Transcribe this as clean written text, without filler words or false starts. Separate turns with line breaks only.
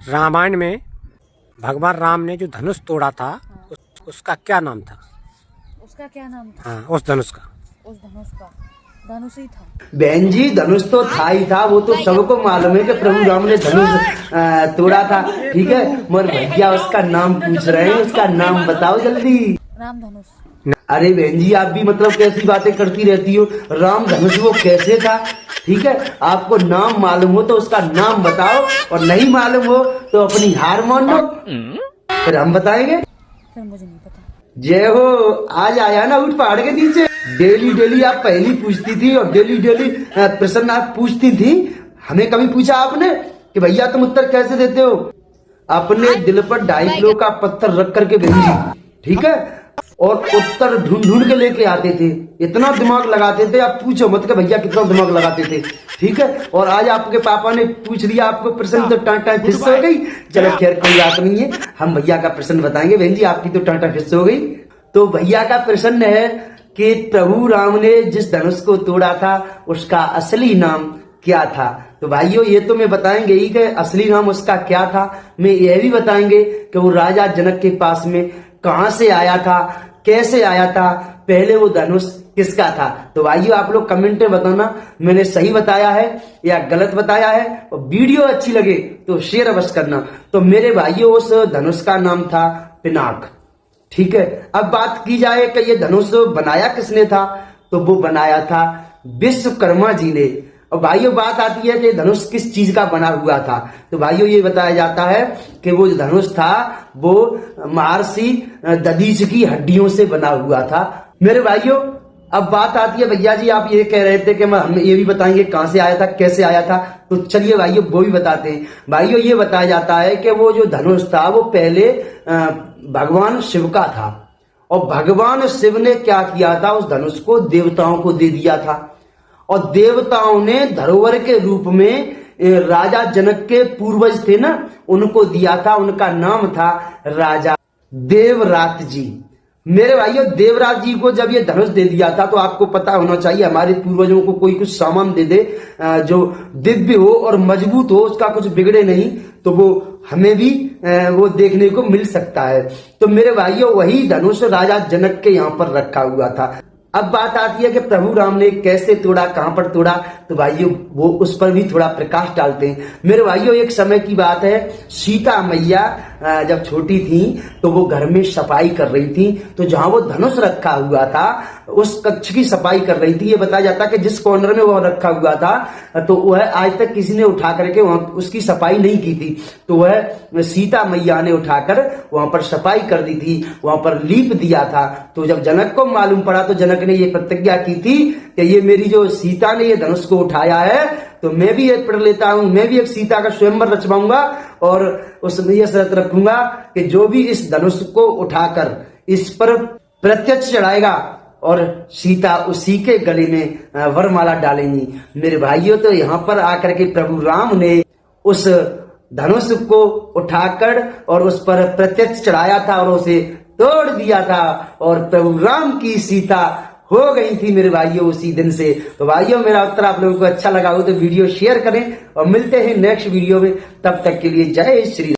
रामायण में भगवान राम ने जो धनुष तोड़ा था, उसका क्या नाम था?
उसका क्या नाम था?
हाँ, उस धनुष का
धनुष ही था।
बहन जी, धनुष तो था ही था, वो तो सबको मालूम है कि प्रभु राम ने धनुष तोड़ा था। ठीक है, मगर भैया उसका नाम पूछ रहे हैं, उसका नाम बताओ जल्दी।
राम धनुष।
अरे बहन जी, आप भी मतलब कैसी बातें करती रहती हो। राम धनुष वो कैसे था? ठीक है, आपको नाम मालूम हो तो उसका नाम बताओ, और नहीं मालूम हो तो अपनी हार मान लो, फिर हम बताएंगे।
फिर मुझे नहीं पता।
जय हो, आज आया ना उठ पहाड़ के नीचे। डेली डेली आप पहली पूछती थी और डेली डेली प्रश्न आप पूछती थी। हमें कभी पूछा आपने कि भैया तुम उत्तर कैसे देते हो? अपने दिल पर 2.5 किलो का पत्थर रख करके बहन जी, ठीक है, और उत्तर ढूंढ ढूंढ के लेके आते थे। इतना दिमाग लगाते थे, आप पूछो मत कि भैया कितना दिमाग लगाते थे। ठीक है, और आज आपके पापा ने पूछ लिया आपको प्रश्न तो टाटा फिस हो गई। चलो खैर कोई बात नहीं है, हम भैया का प्रश्न बताएंगे। बहन जी, आपकी तो टाटा फिस हो गई। तो भैया का प्रश्न है कि प्रभु राम ने जिस धनुष को तोड़ा था उसका असली नाम क्या था? तो भाइयों, ये तो मैं बताएंगे ही कि असली नाम उसका क्या था। मैं यह भी बताएंगे कि वो राजा जनक के पास में कहां से आया था, कैसे आया था, पहले वो धनुष किसका था। तो भाइयों, आप लोग कमेंट में बताना मैंने सही बताया है या गलत बताया है, और वीडियो अच्छी लगे तो शेयर अवश्य करना। तो मेरे भाइयों, उस धनुष का नाम था पिनाक। ठीक है, अब बात की जाए कि ये धनुष बनाया किसने था, तो वो बनाया था विश्वकर्मा जी ने। और भाइयों, बात आती है कि धनुष किस चीज का बना हुआ था। तो भाइयों, ये बताया जाता है कि वो जो धनुष था वो महर्षि दधीच की हड्डियों से बना हुआ था। मेरे भाइयों, अब बात आती है, भैया जी आप ये कह रहे थे कि हम ये भी बताएंगे कहां से आया था, कैसे आया था। तो चलिए भाइयों, वो भी बताते हैं। भाइयों, ये बताया जाता है कि वो जो धनुष था वो पहले भगवान शिव का था, और भगवान शिव ने क्या किया था, उस धनुष को देवताओं को दे दिया था। और देवताओं ने धरोहर के रूप में राजा जनक के पूर्वज थे ना, उनको दिया था। उनका नाम था राजा देवरात जी। मेरे भाइयों, देवराज जी को जब ये धनुष दे दिया था, तो आपको पता होना चाहिए हमारे पूर्वजों को कोई कुछ सामान दे दे जो दिव्य हो और मजबूत हो, उसका कुछ बिगड़े नहीं, तो वो हमें भी वो देखने को मिल सकता है। तो मेरे भाइयों, वही धनुष राजा जनक के यहाँ पर रखा हुआ था। अब बात आती है कि प्रभु राम ने कैसे तोड़ा, कहां पर तोड़ा। तो भाइयों, वो उस पर भी थोड़ा प्रकाश डालते हैं। मेरे भाइयों, एक समय की बात है, सीता मैया जब छोटी थी तो वो घर में सफाई कर रही थी। तो जहां वो धनुष रखा हुआ था उस कक्ष की सफाई कर रही थी। ये बताया जाता है कि जिस कॉर्नर में वह रखा हुआ था, तो वह आज तक किसी ने उठा करके वहां उसकी सफाई नहीं की थी। तो वह सीता मैया ने उठाकर वहां पर सफाई कर दी थी, वहां पर लीप दिया था। तो जब जनक को मालूम पड़ा तो जनक ने ये प्रतिज्ञा की थी कि ये मेरी जो सीता ने ये धनुष को उठाया है, तो मैं भी एक पढ़ लेता हूं, मैं भी एक सीता का स्वयंवर रचवाऊंगा, और उसमें यह शर्त रखूंगा कि जो भी इस धनुष को उठाकर इस पर प्रत्यक्ष चढ़ाएगा और सीता उसी के गले में वरमाला डालेंगी। मेरे भाइयों, तो यहाँ पर आकर के प्रभु राम ने उस धनुष को उठाकर और उस पर प्रत्यक्ष चढ़ाया था और उसे तोड़ दिया था, और प्रभु राम की सीता हो गई थी मेरे भाइयों उसी दिन से। तो भाइयों, मेरा उत्तर आप लोगों को अच्छा लगा हो तो वीडियो शेयर करें, और मिलते हैं नेक्स्ट वीडियो में। तब तक के लिए जय श्री।